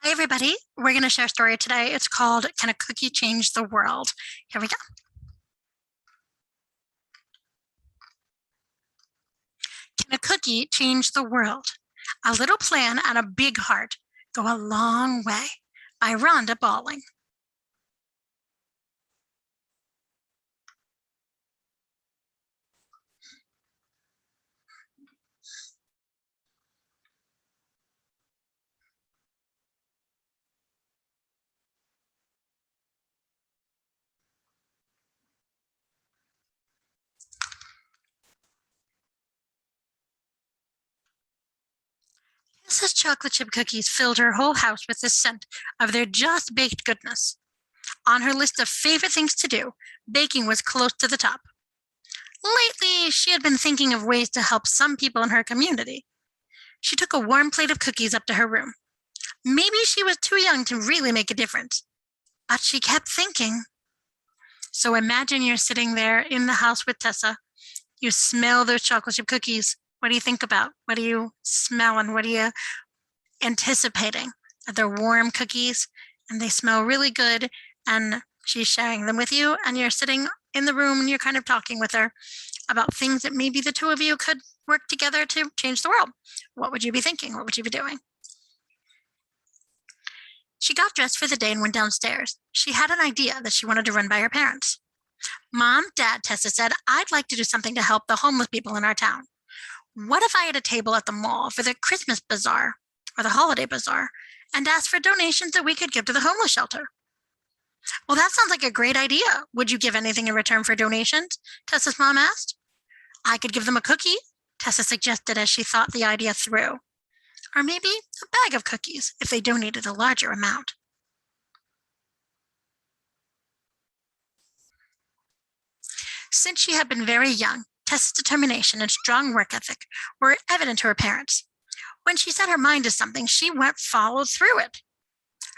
Hey, everybody. We're going to share a story today. It's called Can a Cookie Change the World? Here we go. Can a cookie change the world? A little plan and a big heart go a long way. By Rhonda Bowling. Mrs. Chocolate Chip Cookies filled her whole house with the scent of their just baked goodness. On her list of favorite things to do, baking was close to the top. Lately, she had been thinking of ways to help some people in her community. She took a warm plate of cookies up to her room. Maybe she was too young to really make a difference, but she kept thinking. So imagine you're sitting there in the house with Tessa. You smell those chocolate chip cookies. What do you think about? What are you smelling? What are you anticipating? They're warm cookies and they smell really good. And she's sharing them with you. And you're sitting in the room and you're kind of talking with her about things that maybe the two of you could work together to change the world. What would you be thinking? What would you be doing? She got dressed for the day and went downstairs. She had an idea that she wanted to run by her parents. Mom, Dad, Tessa said, I'd like to do something to help the homeless people in our town. What if I had a table at the mall for the Christmas bazaar or the holiday bazaar and asked for donations that we could give to the homeless shelter? Well, that sounds like a great idea. Would you give anything in return for donations? Tessa's mom asked. I could give them a cookie, Tessa suggested as she thought the idea through. Or maybe a bag of cookies if they donated a larger amount. Since she had been very young, Tessa's determination and strong work ethic were evident to her parents. When she set her mind to something, she followed through it.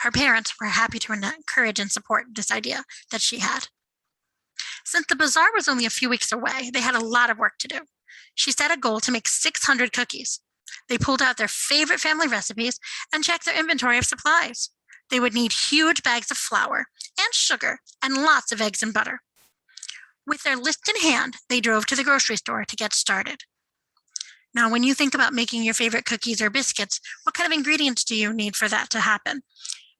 Her parents were happy to encourage and support this idea that she had. Since the bazaar was only a few weeks away, they had a lot of work to do. She set a goal to make 600 cookies. They pulled out their favorite family recipes and checked their inventory of supplies. They would need huge bags of flour and sugar and lots of eggs and butter. With their list in hand, they drove to the grocery store to get started. Now, when you think about making your favorite cookies or biscuits, what kind of ingredients do you need for that to happen?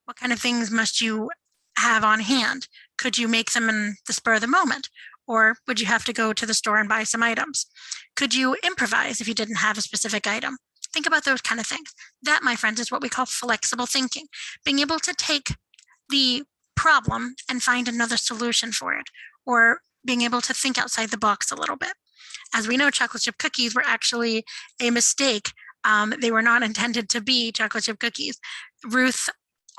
What kind of things must you have on hand? Could you make them in the spur of the moment? Or would you have to go to the store and buy some items? Could you improvise if you didn't have a specific item? Think about those kind of things. That, my friends, is what we call flexible thinking. Being able to take the problem and find another solution for it, or being able to think outside the box a little bit. As we know, chocolate chip cookies were actually a mistake. They were not intended to be chocolate chip cookies. Ruth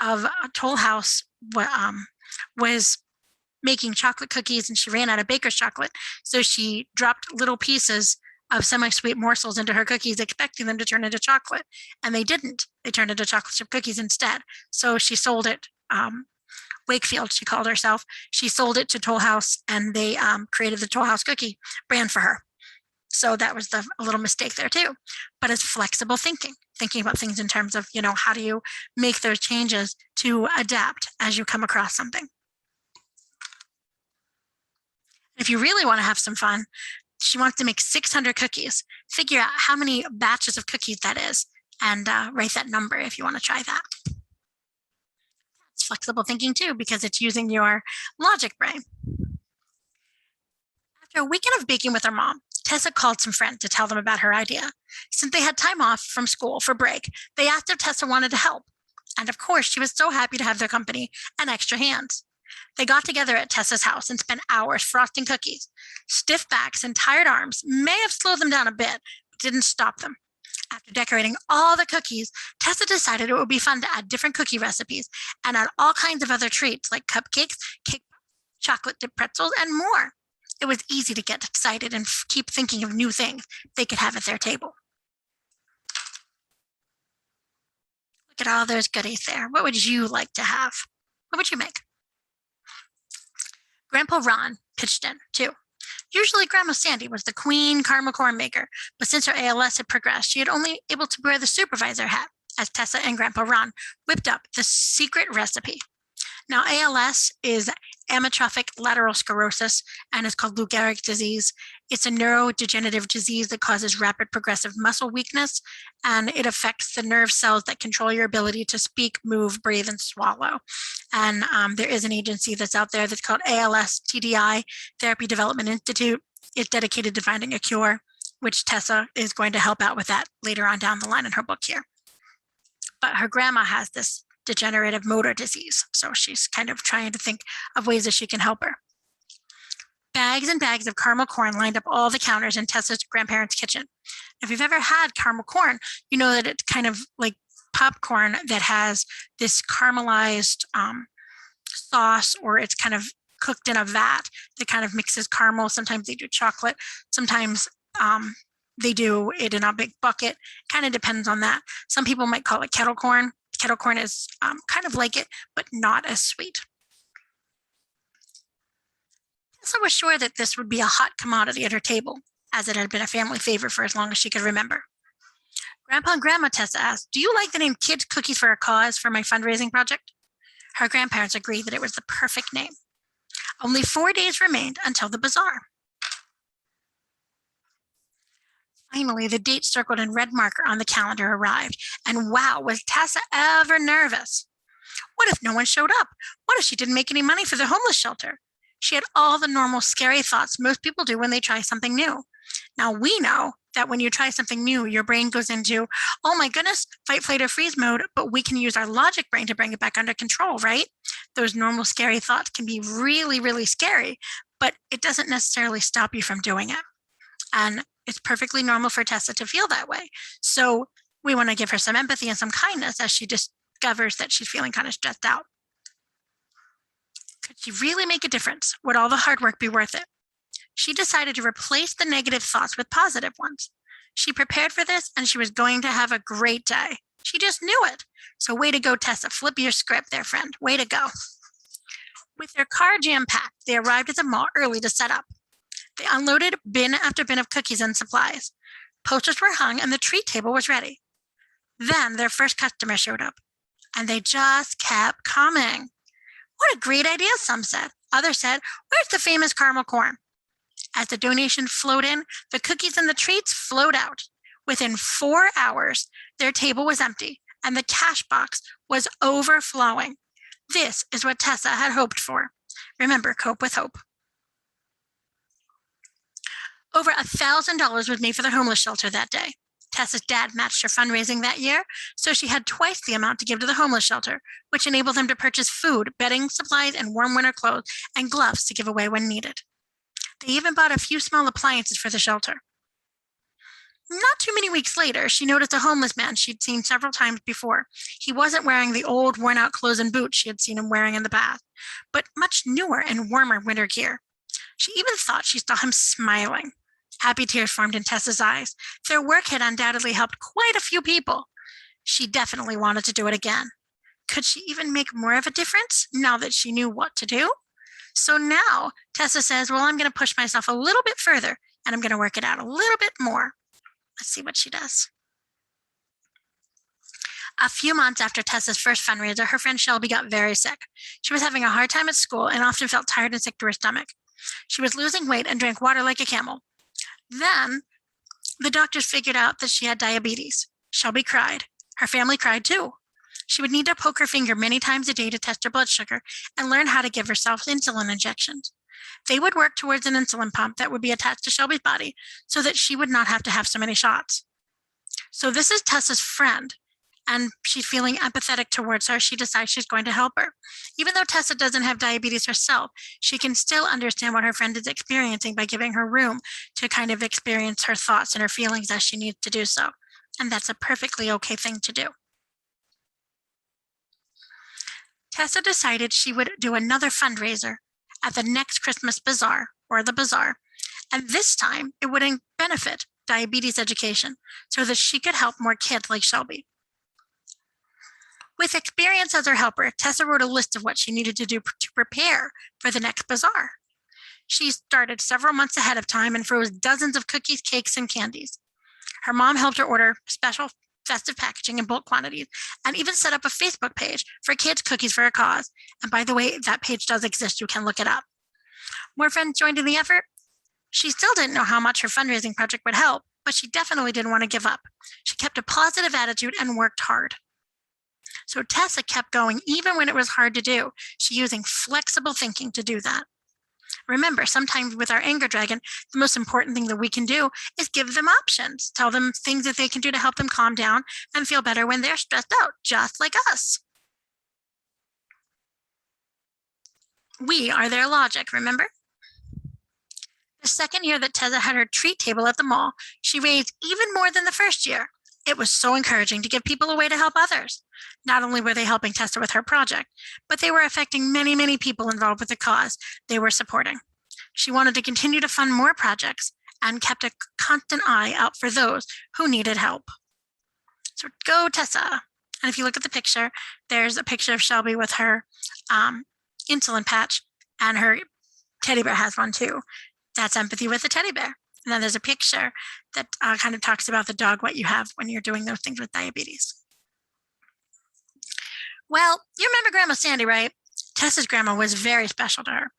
of Toll House was making chocolate cookies and she ran out of baker's chocolate. So she dropped little pieces of semi-sweet morsels into her cookies, expecting them to turn into chocolate. And they didn't. They turned into chocolate chip cookies instead. So she sold it. Wakefield, she called herself. She sold it to Toll House and they created the Toll House cookie brand for her. So that was a little mistake there too. But it's flexible thinking about things in terms of, how do you make those changes to adapt as you come across something. If you really want to have some fun, she wants to make 600 cookies. Figure out how many batches of cookies that is and write that number if you want to try that. It's flexible thinking too, because it's using your logic brain. After a weekend of baking with her mom, Tessa called some friends to tell them about her idea. Since they had time off from school for break, they asked if Tessa wanted to help. And of course, she was so happy to have their company and extra hands. They got together at Tessa's house and spent hours frosting cookies. Stiff backs and tired arms may have slowed them down a bit, but didn't stop them. After decorating all the cookies, Tessa decided it would be fun to add different cookie recipes and add all kinds of other treats like cupcakes, cake, chocolate dipped pretzels, and more. It was easy to get excited and keep thinking of new things they could have at their table. Look at all those goodies there. What would you like to have? What would you make? Grandpa Ron pitched in, too. Usually Grandma Sandy was the queen caramel corn maker, but since her ALS had progressed, she had only able to wear the supervisor hat. as Tessa and Grandpa Ron whipped up the secret recipe. Now, ALS is amyotrophic lateral sclerosis and is called Lou Gehrig's disease. It's a neurodegenerative disease that causes rapid progressive muscle weakness, and it affects the nerve cells that control your ability to speak, move, breathe, and swallow. And there is an agency that's out there that's called ALS TDI, Therapy Development Institute. It's dedicated to finding a cure, which Tessa is going to help out with that later on down the line in her book here. But her grandma has this degenerative motor disease, so she's kind of trying to think of ways that she can help her. Bags and bags of caramel corn lined up all the counters in Tessa's grandparents' kitchen. If you've ever had caramel corn, you know that it's kind of like popcorn that has this caramelized sauce, or it's kind of cooked in a vat that kind of mixes caramel. Sometimes they do chocolate, sometimes they do it in a big bucket. Kind of depends on that. Some people might call it kettle corn. Kettle corn is kind of like it, but not as sweet. Tessa was sure that this would be a hot commodity at her table, as it had been a family favorite for as long as she could remember. Grandpa and Grandma, Tessa asked, "Do you like the name Kids Cookies for a Cause for my fundraising project?" Her grandparents agreed that it was the perfect name. Only 4 days remained until the bazaar. Finally, the date circled in red marker on the calendar arrived, and wow, was Tessa ever nervous. What if no one showed up? What if she didn't make any money for the homeless shelter? She had all the normal scary thoughts most people do when they try something new. Now, we know that when you try something new, your brain goes into, oh my goodness, fight, flight, or freeze mode, but we can use our logic brain to bring it back under control, right? Those normal scary thoughts can be really, really scary, but it doesn't necessarily stop you from doing it. And it's perfectly normal for Tessa to feel that way. So we want to give her some empathy and some kindness as she discovers that she's feeling kind of stressed out. Could she really make a difference? Would all the hard work be worth it? She decided to replace the negative thoughts with positive ones. She prepared for this, and she was going to have a great day. She just knew it. So way to go, Tessa. Flip your script there, friend. Way to go. With their car jam-packed, they arrived at the mall early to set up. They unloaded bin after bin of cookies and supplies. Posters were hung, and the treat table was ready. Then their first customer showed up, and they just kept coming. What a great idea, some said. Others said, where's the famous caramel corn? As the donation flowed in, the cookies and the treats flowed out. Within 4 hours, their table was empty, and the cash box was overflowing. This is what Tessa had hoped for. Remember, cope with hope. Over $1,000 was made for the homeless shelter that day. Tessa's dad matched her fundraising that year, so she had twice the amount to give to the homeless shelter, which enabled them to purchase food, bedding, supplies, and warm winter clothes and gloves to give away when needed. They even bought a few small appliances for the shelter. Not too many weeks later, she noticed a homeless man she'd seen several times before. He wasn't wearing the old, worn-out clothes and boots she had seen him wearing in the past, but much newer and warmer winter gear. She even thought she saw him smiling. Happy tears formed in Tessa's eyes. Their work had undoubtedly helped quite a few people. She definitely wanted to do it again. Could she even make more of a difference now that she knew what to do? So now Tessa says, well, I'm going to push myself a little bit further, and I'm going to work it out a little bit more. Let's see what she does. A few months after Tessa's first fundraiser, her friend Shelby got very sick. She was having a hard time at school and often felt tired and sick to her stomach. She was losing weight and drank water like a camel. Then the doctors figured out that she had diabetes. Shelby cried. Her family cried too. She would need to poke her finger many times a day to test her blood sugar and learn how to give herself insulin injections. They would work towards an insulin pump that would be attached to Shelby's body so that she would not have to have so many shots. So this is Tessa's friend, and she's feeling empathetic towards her. She decides she's going to help her. Even though Tessa doesn't have diabetes herself, she can still understand what her friend is experiencing by giving her room to kind of experience her thoughts and her feelings as she needs to do so. And that's a perfectly okay thing to do. Tessa decided she would do another fundraiser at the next Christmas bazaar, or the bazaar, and this time it would benefit diabetes education so that she could help more kids like Shelby. With experience as her helper, Tessa wrote a list of what she needed to do to prepare for the next bazaar. She started several months ahead of time and froze dozens of cookies, cakes, and candies. Her mom helped her order special festive packaging in bulk quantities, and even set up a Facebook page for Kids Cookies for a Cause. And by the way, that page does exist. You can look it up. More friends joined in the effort. She still didn't know how much her fundraising project would help, but she definitely didn't want to give up. She kept a positive attitude and worked hard. So Tessa kept going even when it was hard to do. She's using flexible thinking to do that. Remember, sometimes with our anger dragon, the most important thing that we can do is give them options. Tell them things that they can do to help them calm down and feel better when they're stressed out, just like us. We are their logic, remember? The second year that Tessa had her treat table at the mall, she raised even more than the first year. It was so encouraging to give people a way to help others. Not only were they helping Tessa with her project, but they were affecting many, many people involved with the cause they were supporting. She wanted to continue to fund more projects and kept a constant eye out for those who needed help. So go, Tessa. And if you look at the picture, there's a picture of Shelby with her insulin patch, and her teddy bear has one too. That's empathy with the teddy bear. And then there's a picture that kind of talks about the dog, what you have when you're doing those things with diabetes. Well, you remember Grandma Sandy, right? Tessa's grandma was very special to her.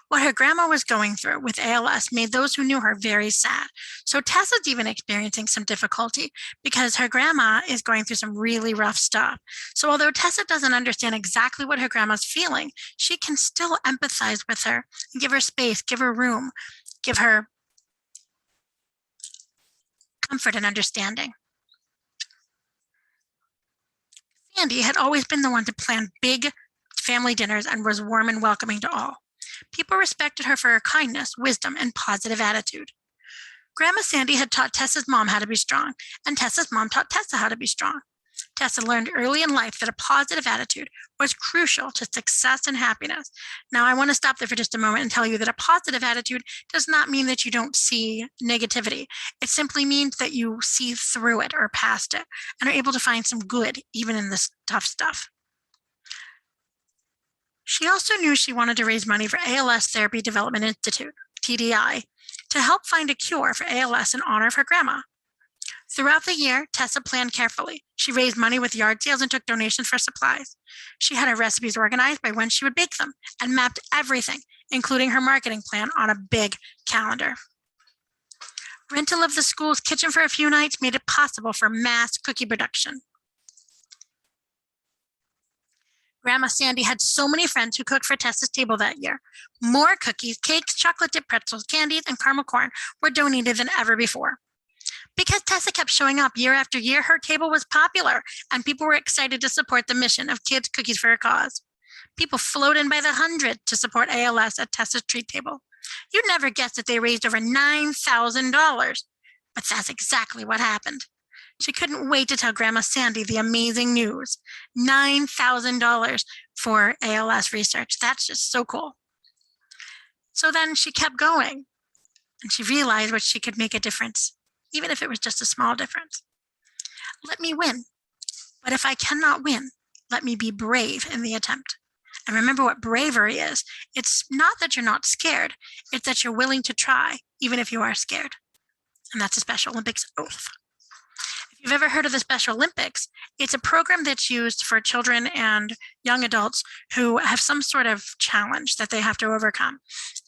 What her grandma was going through with ALS made those who knew her very sad. So Tessa's even experiencing some difficulty because her grandma is going through some really rough stuff. So although Tessa doesn't understand exactly what her grandma's feeling, she can still empathize with her and give her space, give her room, give her comfort and understanding. Sandy had always been the one to plan big family dinners and was warm and welcoming to all. People respected her for her kindness, wisdom, and positive attitude. Grandma Sandy had taught Tessa's mom how to be strong, and Tessa's mom taught Tessa how to be strong. Tessa learned early in life that a positive attitude was crucial to success and happiness. Now, I want to stop there for just a moment and tell you that a positive attitude does not mean that you don't see negativity. It simply means that you see through it or past it and are able to find some good even in this tough stuff. She also knew she wanted to raise money for ALS Therapy Development Institute, TDI, to help find a cure for ALS in honor of her grandma. Throughout the year, Tessa planned carefully. She raised money with yard sales and took donations for supplies. She had her recipes organized by when she would bake them and mapped everything, including her marketing plan, on a big calendar. Rental of the school's kitchen for a few nights made it possible for mass cookie production. Grandma Sandy had so many friends who cooked for Tessa's table that year. More cookies, cakes, chocolate dipped pretzels, candies, and caramel corn were donated than ever before. Because Tessa kept showing up year after year, her table was popular, and people were excited to support the mission of Kids Cookies for a Cause. People flowed in by the hundred to support ALS at Tessa's treat table. You'd never guess that they raised over $9,000, but that's exactly what happened. She couldn't wait to tell Grandma Sandy the amazing news. $9,000 for ALS research. That's just so cool. So then she kept going, and she realized what she could make a difference, even if it was just a small difference. Let me win. But if I cannot win, let me be brave in the attempt. And remember what bravery is. It's not that you're not scared. It's that you're willing to try, even if you are scared. And that's a Special Olympics oath. If you've ever heard of the Special Olympics, it's a program that's used for children and young adults who have some sort of challenge that they have to overcome.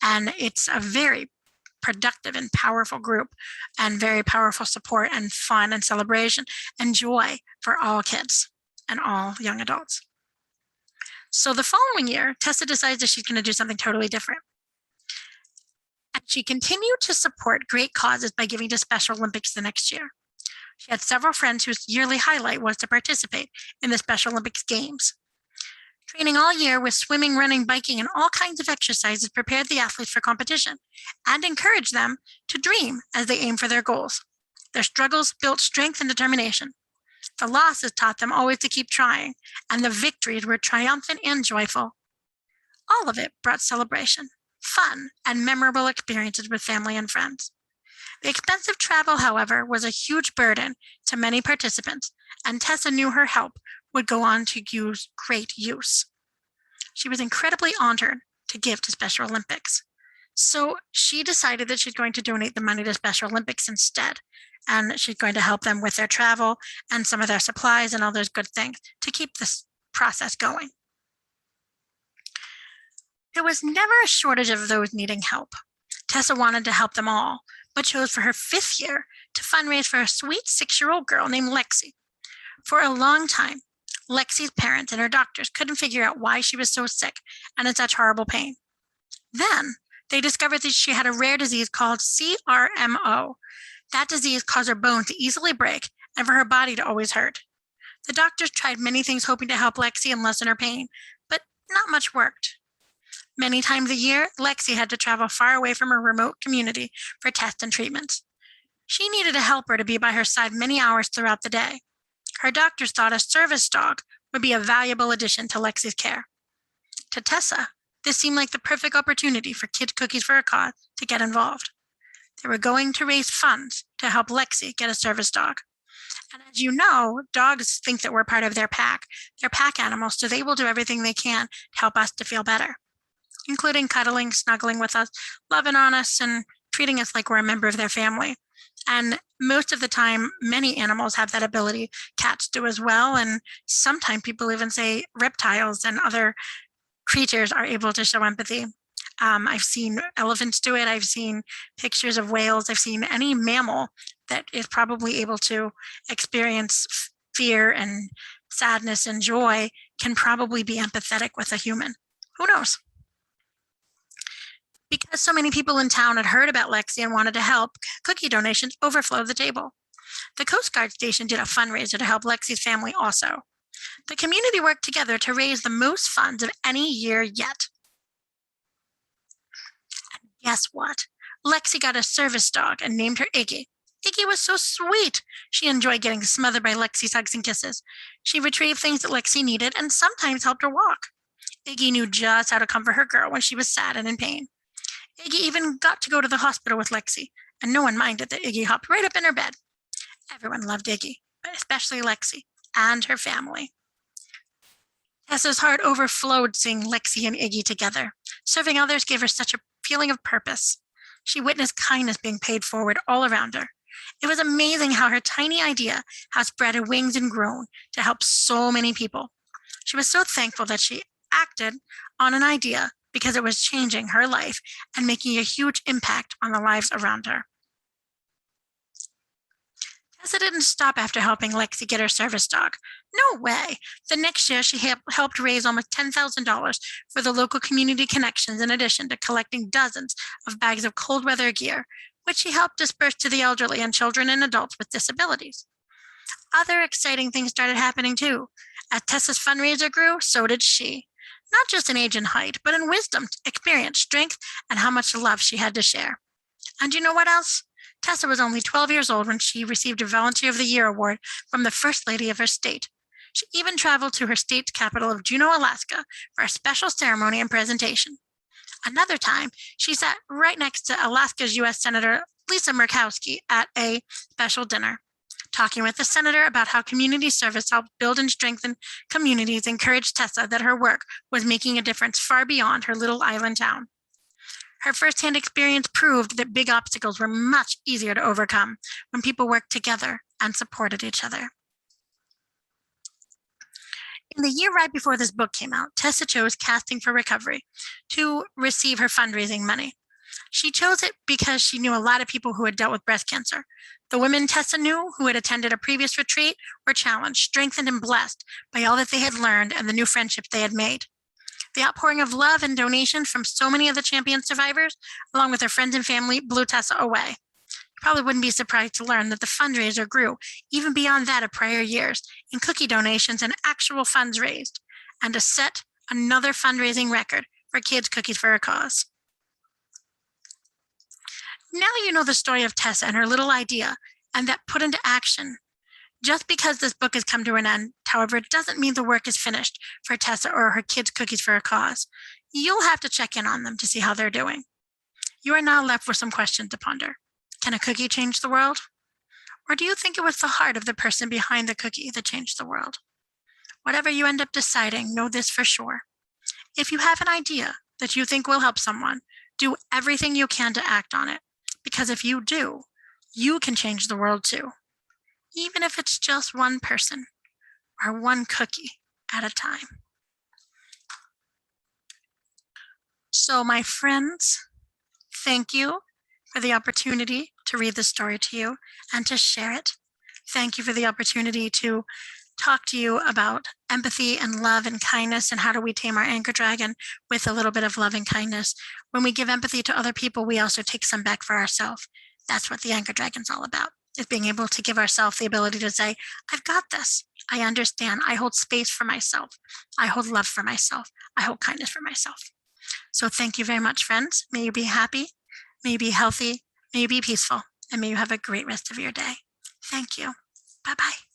And it's a very productive and powerful group and very powerful support and fun and celebration and joy for all kids and all young adults. So the following year, Tessa decides that she's going to do something totally different. And she continued to support great causes by giving to Special Olympics the next year. She had several friends whose yearly highlight was to participate in the Special Olympics Games. Training all year with swimming, running, biking, and all kinds of exercises prepared the athletes for competition and encouraged them to dream as they aim for their goals. Their struggles built strength and determination. The losses taught them always to keep trying, and the victories were triumphant and joyful. All of it brought celebration, fun, and memorable experiences with family and friends. The expensive travel, however, was a huge burden to many participants, and Tessa knew her help would go on to use great use. She was incredibly honored to give to Special Olympics. So she decided that she's going to donate the money to Special Olympics instead. and she's going to help them with their travel and some of their supplies and all those good things to keep this process going. There was never a shortage of those needing help. Tessa wanted to help them all, but chose for her 5th year to fundraise for a sweet 6-year-old girl named Lexi. For a long time, Lexi's parents and her doctors couldn't figure out why she was so sick and in such horrible pain. Then they discovered that she had a rare disease called CRMO. That disease caused her bones to easily break and for her body to always hurt. The doctors tried many things hoping to help Lexi and lessen her pain, but not much worked. Many times a year, Lexi had to travel far away from her remote community for tests and treatments. She needed a helper to be by her side many hours throughout the day. Her doctors thought a service dog would be a valuable addition to Lexi's care. To Tessa, this seemed like the perfect opportunity for Kids Cookies for a Cause to get involved. They were going to raise funds to help Lexi get a service dog. And as you know, dogs think that we're part of their pack. They're pack animals, so they will do everything they can to help us to feel better, including cuddling, snuggling with us, loving on us, and treating us like we're a member of their family. And most of the time, many animals have that ability. Cats do as well. And sometimes people even say reptiles and other creatures are able to show empathy. I've seen elephants do it. I've seen pictures of whales. I've seen any mammal that is probably able to experience fear and sadness and joy can probably be empathetic with a human. Who knows? Because so many people in town had heard about Lexi and wanted to help, cookie donations overflowed the table. The Coast Guard station did a fundraiser to help Lexi's family also. The community worked together to raise the most funds of any year yet. And guess what? Lexi got a service dog and named her Iggy. Iggy was so sweet. She enjoyed getting smothered by Lexi's hugs and kisses. She retrieved things that Lexi needed and sometimes helped her walk. Iggy knew just how to comfort her girl when she was sad and in pain. Iggy even got to go to the hospital with Lexi, and no one minded that Iggy hopped right up in her bed. Everyone loved Iggy, but especially Lexi and her family. Tessa's heart overflowed seeing Lexi and Iggy together. Serving others gave her such a feeling of purpose. She witnessed kindness being paid forward all around her. It was amazing how her tiny idea has spread her wings and grown to help so many people. She was so thankful that she acted on an idea because it was changing her life and making a huge impact on the lives around her. Tessa didn't stop after helping Lexi get her service dog. No way. The next year, she helped raise almost $10,000 for the local community connections, in addition to collecting dozens of bags of cold weather gear, which she helped disperse to the elderly and children and adults with disabilities. Other exciting things started happening too. As Tessa's fundraiser grew, so did she. Not just in age and height, but in wisdom, experience, strength, and how much love she had to share. And you know what else? Tessa was only 12 years old when she received a Volunteer of the Year award from the First Lady of her state. She even traveled to her state's capital of Juneau, Alaska, for a special ceremony and presentation. Another time, she sat right next to Alaska's U.S. Senator Lisa Murkowski at a special dinner. Talking with the senator about how community service helped build and strengthen communities encouraged Tessa that her work was making a difference far beyond her little island town. Her firsthand experience proved that big obstacles were much easier to overcome when people worked together and supported each other. In the year right before this book came out, Tessa chose Casting for Recovery to receive her fundraising money. She chose it because she knew a lot of people who had dealt with breast cancer. The women Tessa knew who had attended a previous retreat were challenged, strengthened, and blessed by all that they had learned and the new friendships they had made. The outpouring of love and donation from so many of the champion survivors, along with their friends and family, blew Tessa away. You probably wouldn't be surprised to learn that the fundraiser grew even beyond that of prior years in cookie donations and actual funds raised, and to set another fundraising record for Kids Cookies for a Cause. Now you know the story of Tessa and her little idea and that put into action. Just because this book has come to an end, however, it doesn't mean the work is finished for Tessa or her Kids Cookies for a Cause. You'll have to check in on them to see how they're doing. You are now left with some questions to ponder. Can a cookie change the world? Or do you think it was the heart of the person behind the cookie that changed the world? Whatever you end up deciding, know this for sure. If you have an idea that you think will help someone, do everything you can to act on it. Because if you do, you can change the world too, even if it's just one person or one cookie at a time. So, my friends, thank you for the opportunity to read this story to you and to share it. Thank you for the opportunity to talk to you about empathy and love and kindness and how do we tame our anger dragon with a little bit of love and kindness. When we give empathy to other people, we also take some back for ourselves. That's what the anger dragon's all about, is being able to give ourselves the ability to say, I've got this. I understand. I hold space for myself. I hold love for myself. I hold kindness for myself. So thank you very much, friends. May you be happy. May you be healthy. May you be peaceful. And may you have a great rest of your day. Thank you. Bye-bye.